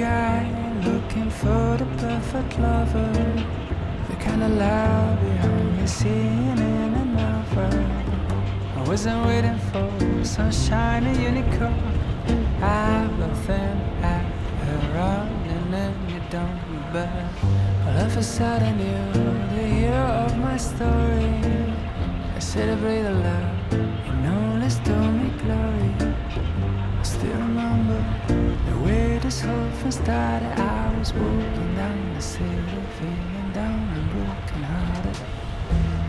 guy looking for the perfect lover, the kind of love you only seen in a novel. I wasn't waiting for some shiny unicorn. I've nothing at her running and you don't, but all of a sudden you're the hero of my story. I celebrate the love and only stole me glory. I still remember the way this whole thing started. I was walking down the city, feeling down and broken hearted.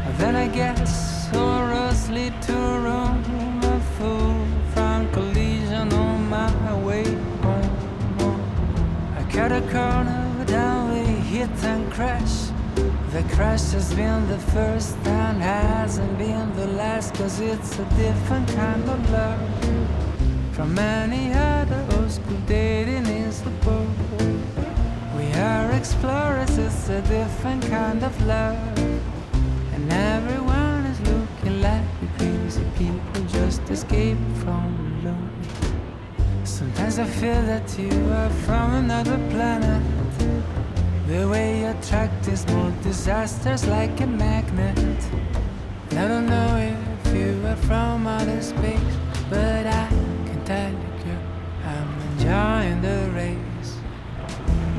But then I guess all roads lead to Rome. A full front collision on my way home. I cut a corner, down we hit and crash. The crash has been the first and hasn't been the last, 'cause it's a different kind of love from any other old school dating is the boat. We are explorers, it's a different kind of love, and everyone is looking like we crazy people just escape from alone. Sometimes I feel that you are from another planet. The way you attract is more disasters like a magnet. And I don't know if you are from outer space, but I can tell you, girl, I'm enjoying the race.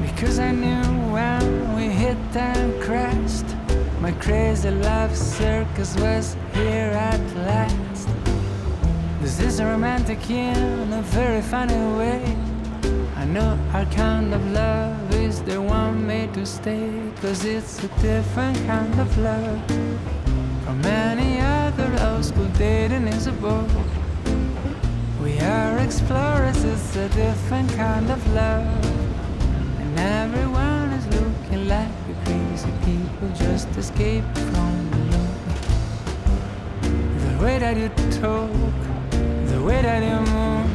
Because I knew when we hit and crashed, my crazy love circus was here at last. This is romantic in a very funny way. I know our kind of love is the one made to stay, 'cause it's a different kind of love from any other old school dating is a bore. We are explorers, it's a different kind of love, and everyone is looking like we crazy people just escape from the loop. The way that you talk, the way that you move,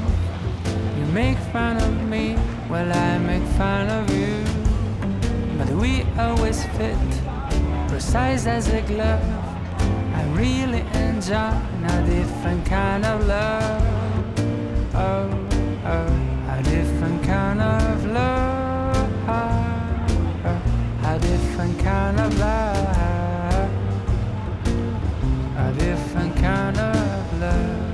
you make fun of me while I make fun of you, but we always fit, precise as a glove. I really enjoy a different kind of love. Oh, oh, a different kind of love. A different kind of love. A different kind of love.